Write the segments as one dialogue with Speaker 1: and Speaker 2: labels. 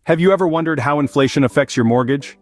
Speaker 1: Have you ever wondered how inflation affects your mortgage?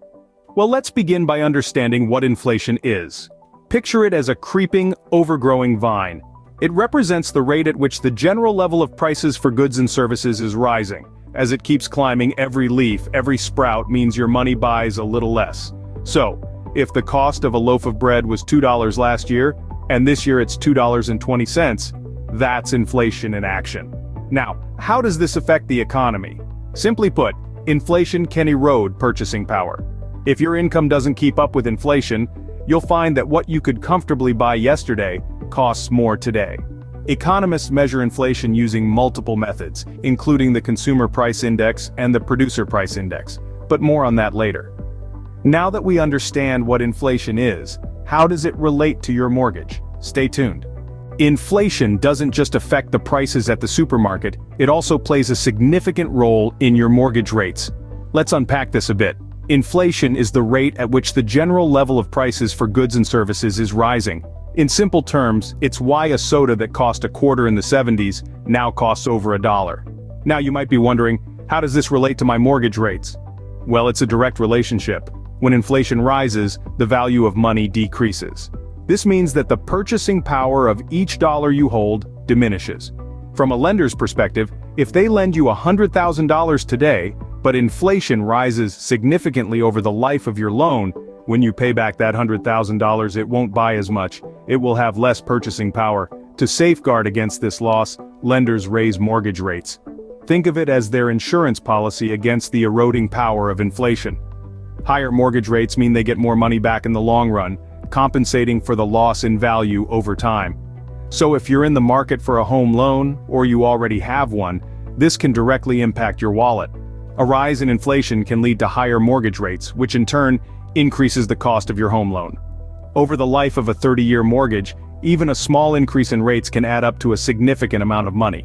Speaker 1: Well, let's begin by understanding what inflation is. Picture it as a creeping, overgrowing vine. It represents the rate at which the general level of prices for goods and services is rising. As it keeps climbing, every leaf, every sprout means your money buys a little less. So, if the cost of a loaf of bread was $2 last year, and this year it's $2.20, that's inflation in action. Now, how does this affect the economy? Simply put, inflation can erode purchasing power. If your income doesn't keep up with inflation, you'll find that what you could comfortably buy yesterday costs more today. Economists measure inflation using multiple methods, including the Consumer Price Index and the Producer Price Index, but more on that later. Now that we understand what inflation is, how does it relate to your mortgage? Stay tuned. Inflation doesn't just affect the prices at the supermarket, it also plays a significant role in your mortgage rates. Let's unpack this a bit. Inflation is the rate at which the general level of prices for goods and services is rising. In simple terms, it's why a soda that cost a quarter in the 70s now costs over $1. Now you might be wondering, how does this relate to my mortgage rates? Well, it's a direct relationship. When inflation rises, the value of money decreases. This means that the purchasing power of each dollar you hold diminishes. From a lender's perspective, if they lend you $100,000 today, but inflation rises significantly over the life of your loan, when you pay back that $100,000 it won't buy as much, it will have less purchasing power. To safeguard against this loss, lenders raise mortgage rates. Think of it as their insurance policy against the eroding power of inflation. Higher mortgage rates mean they get more money back in the long run, compensating for the loss in value over time. So if you're in the market for a home loan, or you already have one, this can directly impact your wallet. A rise in inflation can lead to higher mortgage rates, which in turn increases the cost of your home loan. Over the life of a 30-year mortgage, even a small increase in rates can add up to a significant amount of money.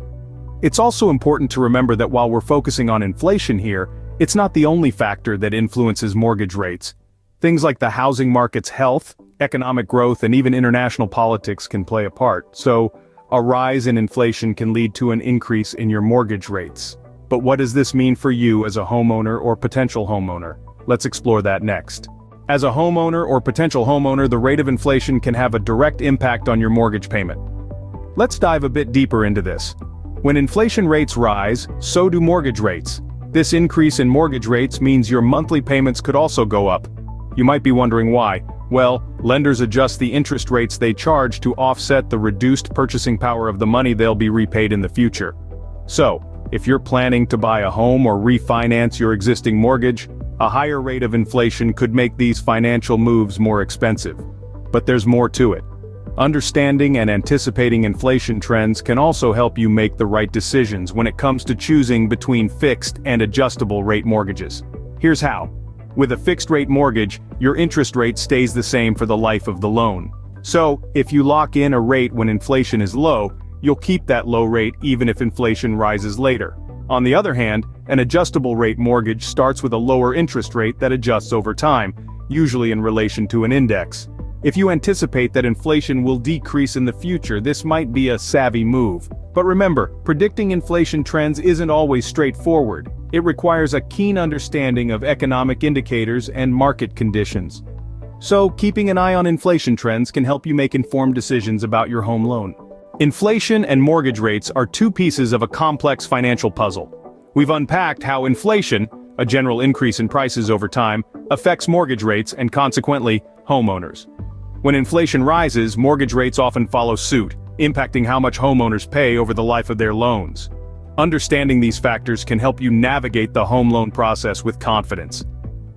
Speaker 1: It's also important to remember that while we're focusing on inflation here, it's not the only factor that influences mortgage rates. Things like the housing market's health, economic growth, and even international politics can play a part. So, a rise in inflation can lead to an increase in your mortgage rates. But what does this mean for you as a homeowner or potential homeowner? Let's explore that next. As a homeowner or potential homeowner, the rate of inflation can have a direct impact on your mortgage payment. Let's dive a bit deeper into this. When inflation rates rise, so do mortgage rates. This increase in mortgage rates means your monthly payments could also go up. You might be wondering why. Well, lenders adjust the interest rates they charge to offset the reduced purchasing power of the money they'll be repaid in the future. So, if you're planning to buy a home or refinance your existing mortgage, a higher rate of inflation could make these financial moves more expensive. But there's more to it. Understanding and anticipating inflation trends can also help you make the right decisions when it comes to choosing between fixed and adjustable rate mortgages. Here's how. With a fixed rate mortgage, your interest rate stays the same for the life of the loan. So, if you lock in a rate when inflation is low, you'll keep that low rate even if inflation rises later. On the other hand, an adjustable rate mortgage starts with a lower interest rate that adjusts over time, usually in relation to an index. If you anticipate that inflation will decrease in the future, this might be a savvy move. But remember, predicting inflation trends isn't always straightforward. It requires a keen understanding of economic indicators and market conditions. So, keeping an eye on inflation trends can help you make informed decisions about your home loan. Inflation and mortgage rates are two pieces of a complex financial puzzle. We've unpacked how inflation, a general increase in prices over time, affects mortgage rates and consequently, homeowners. When inflation rises, mortgage rates often follow suit, impacting how much homeowners pay over the life of their loans. Understanding these factors can help you navigate the home loan process with confidence.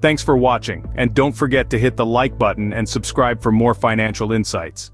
Speaker 1: Thanks for watching, and don't forget to hit the like button and subscribe for more financial insights.